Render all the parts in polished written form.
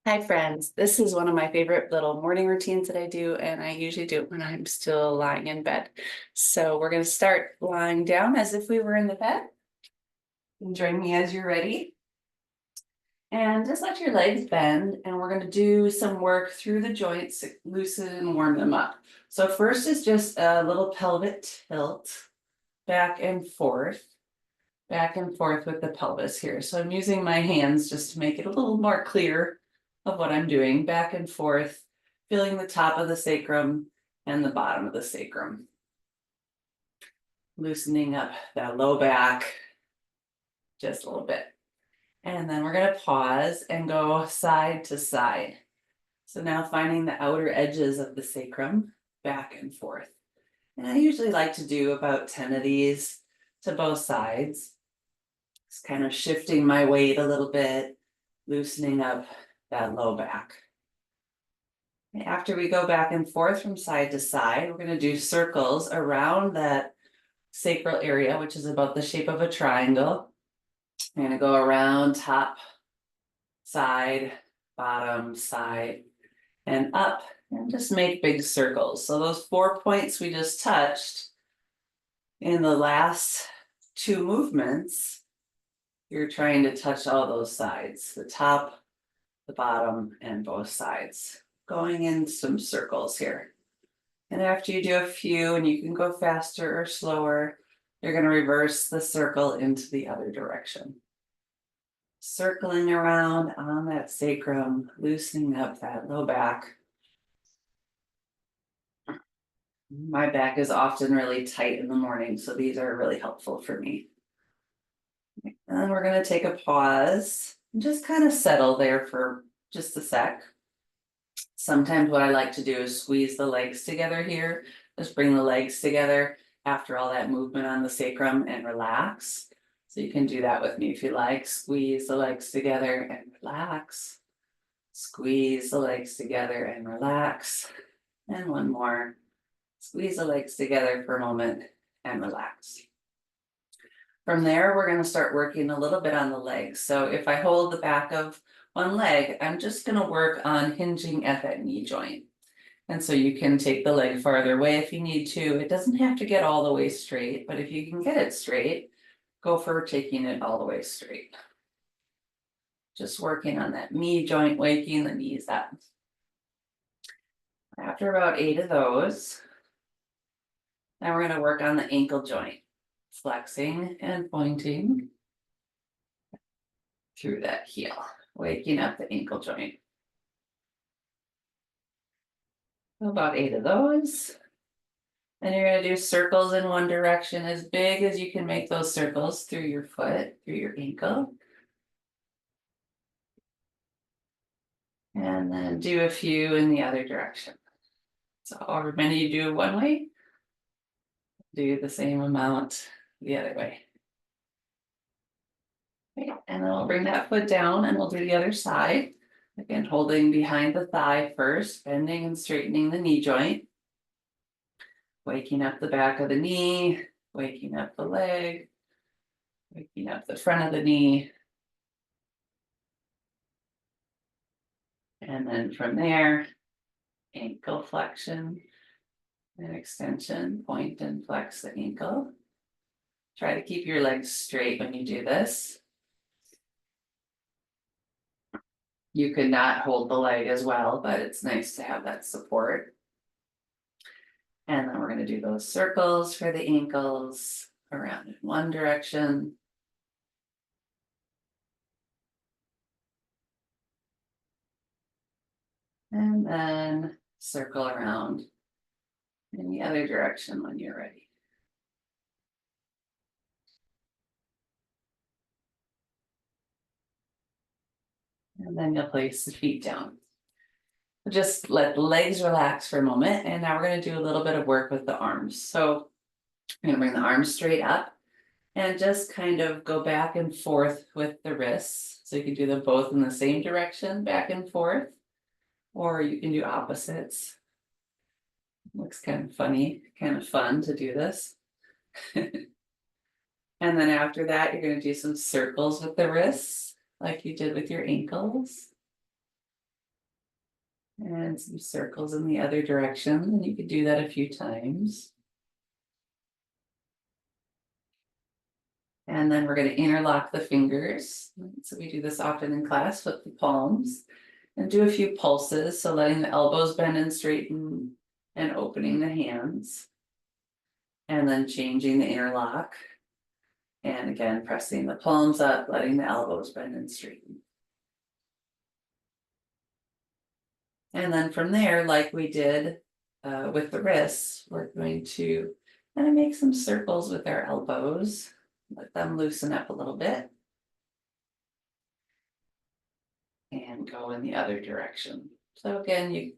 Hi friends, this is one of my favorite little morning routines that I do, and I usually do it when I'm still lying in bed. So we're going to start lying down as if we were in the bed. And join me as you're ready. And just let your legs bend, and we're going to do some work through the joints, loosen and warm them up. So first is just a little pelvic tilt, back and forth, back and forth with the pelvis here. So I'm using my hands just to make it a little more clear of what I'm doing, back and forth, feeling the top of the sacrum and the bottom of the sacrum. Loosening up that low back just a little bit. And then we're going to pause and go side to side. So now finding the outer edges of the sacrum, back and forth. And I usually like to do about 10 of these to both sides. Just kind of shifting my weight a little bit, loosening up that low back. After we go back and forth from side to side, we're going to do circles around that sacral area, which is about the shape of a triangle. We're going to go around top, side, bottom, side, and up, and just make big circles. So those 4 points we just touched in the last two movements, you're trying to touch all those sides, the top, the bottom, and both sides. Going in some circles here. And after you do a few, and you can go faster or slower, you're going to reverse the circle into the other direction. Circling around on that sacrum, loosening up that low back. My back is often really tight in the morning, so these are really helpful for me. And then we're going to take a pause and just kind of settle there for just a sec. Sometimes what I like to do is squeeze the legs together here. Just bring the legs together after all that movement on the sacrum and relax. So you can do that with me if you like. Squeeze the legs together and relax. Squeeze the legs together and relax. And one more. Squeeze the legs together for a moment and relax. From there, we're going to start working a little bit on the legs. So if I hold the back of one leg, I'm just going to work on hinging at that knee joint. And so you can take the leg farther away if you need to. It doesn't have to get all the way straight, but if you can get it straight, go for taking it all the way straight. Just working on that knee joint, waking the knees up. After about 8 of those, now we're going to work on the ankle joint, flexing and pointing through that heel, waking up the ankle joint. About 8 of those. And you're going to do circles in one direction as big as you can make those circles through your foot, through your ankle. And then do a few in the other direction. So however many you do one way, do the same amount the other way. Okay, and then we'll bring that foot down and we'll do the other side. Again, holding behind the thigh first, bending and straightening the knee joint. Waking up the back of the knee, waking up the leg, waking up the front of the knee. And then from there, ankle flexion and extension, point and flex the ankle. Try to keep your legs straight when you do this. You could not hold the leg as well, but it's nice to have that support. And then we're going to do those circles for the ankles around in one direction. And then circle around in the other direction when you're ready. And then you'll place the feet down. Just let the legs relax for a moment. And now we're going to do a little bit of work with the arms. So I'm going to bring the arms straight up and just kind of go back and forth with the wrists. So you can do them both in the same direction, back and forth, or you can do opposites. Looks kind of funny, kind of fun to do this. And then after that, you're going to do some circles with the wrists, like you did with your ankles. And some circles in the other direction, and you could do that a few times. And then we're going to interlock the fingers. So we do this often in class with the palms and do a few pulses. So letting the elbows bend and straighten and opening the hands. And then changing the interlock. And again, pressing the palms up, letting the elbows bend and straighten. And then from there, like we did with the wrists, we're going to kind of make some circles with our elbows. Let them loosen up a little bit. And go in the other direction. So again, you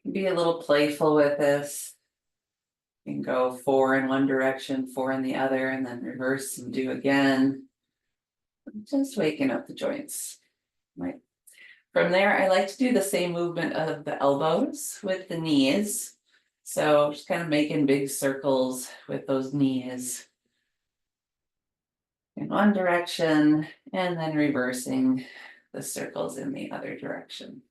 can be a little playful with this. You can go 4 in one direction, 4 in the other, and then reverse and do again. Just waking up the joints. Right. From there, I like to do the same movement of the elbows with the knees. So just kind of making big circles with those knees in one direction and then reversing the circles in the other direction.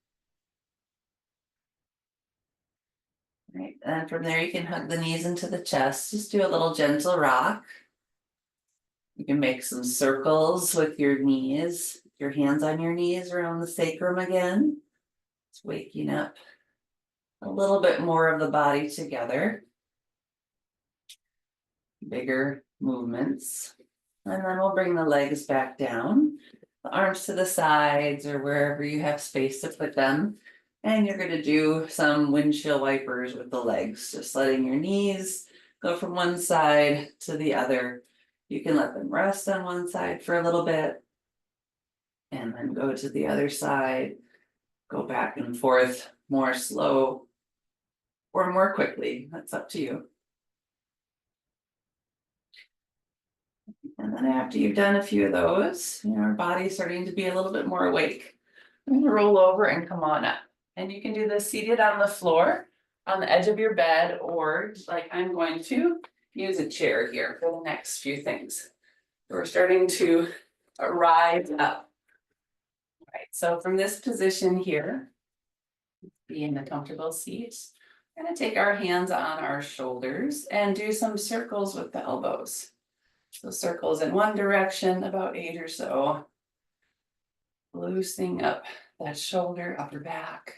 Right, and from there you can hug the knees into the chest, just do a little gentle rock. You can make some circles with your knees, your hands on your knees around the sacrum again. It's waking up a little bit more of the body together. Bigger movements. And then we'll bring the legs back down, the arms to the sides or wherever you have space to put them. And you're going to do some windshield wipers with the legs, just letting your knees go from one side to the other. You can let them rest on one side for a little bit and then go to the other side, go back and forth, more slow or more quickly. That's up to you. And then after you've done a few of those, our body's starting to be a little bit more awake. I'm going to roll over and come on up. And you can do this seated on the floor, on the edge of your bed, or like I'm going to use a chair here for the next few things. We're starting to rise up. All right, so from this position here, be in the comfortable seat. We're going to take our hands on our shoulders and do some circles with the elbows. So circles in one direction, about 8 or so. Loosening up that shoulder, upper back,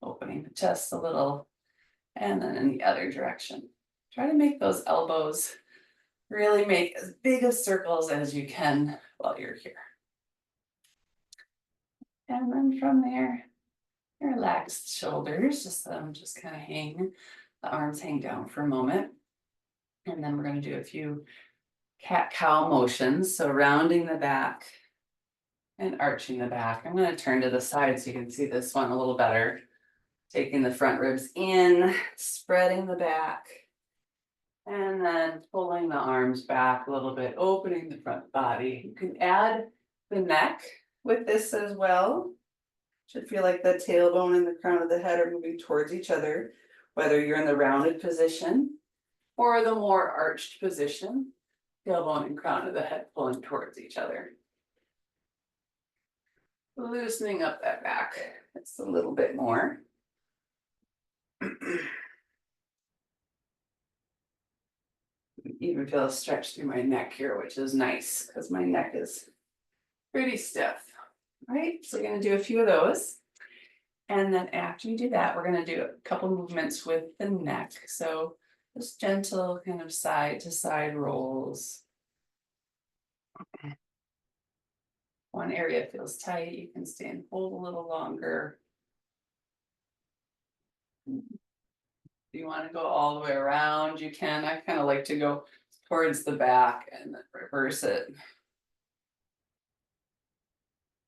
opening the chest a little, and then in the other direction. Try to make those elbows really make as big of circles as you can while you're here. And then from there, relaxed shoulders, just let them just kind of hang, the arms hang down for a moment. And then we're going to do a few cat-cow motions, so rounding the back and arching the back. I'm going to turn to the side so you can see this one a little better. Taking the front ribs in, spreading the back, and then pulling the arms back a little bit, opening the front body. You can add the neck with this as well. Should feel like the tailbone and the crown of the head are moving towards each other, whether you're in the rounded position or the more arched position, tailbone and crown of the head pulling towards each other. Loosening up that back just a little bit more. Even feel a stretch through my neck here, which is nice because my neck is pretty stiff. All right, so we're going to do a few of those. And then after you do that, we're going to do a couple movements with the neck. So just gentle kind of side to side rolls. One area feels tight, you can stay and hold a little longer. If you want to go all the way around, you can. I kind of like to go towards the back and then reverse it.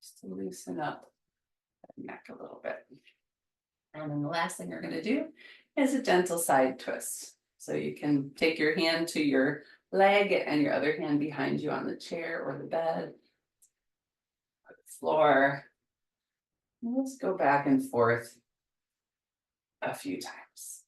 Just to loosen up the neck a little bit. And then the last thing we're going to do is a gentle side twist. So you can take your hand to your leg and your other hand behind you on the chair or the bed, or the floor. And let's go back and forth a few times.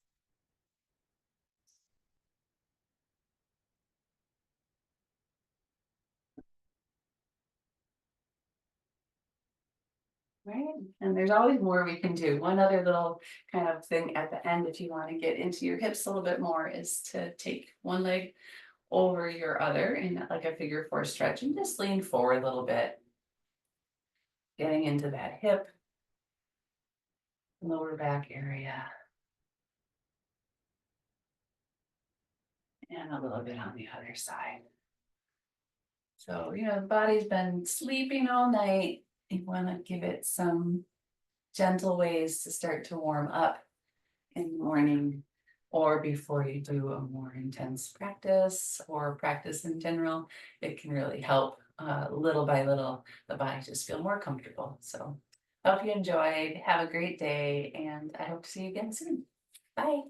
Right, and there's always more we can do. One other little kind of thing at the end, if you want to get into your hips a little bit more, is to take one leg over your other in like a figure four stretch and just lean forward a little bit. Getting into that hip, lower back area. And a little bit on the other side. So, the body's been sleeping all night. You want to give it some gentle ways to start to warm up in the morning or before you do a more intense practice or practice in general. It can really help little by little the body just feel more comfortable. So, hope you enjoyed. Have a great day, and I hope to see you again soon. Bye.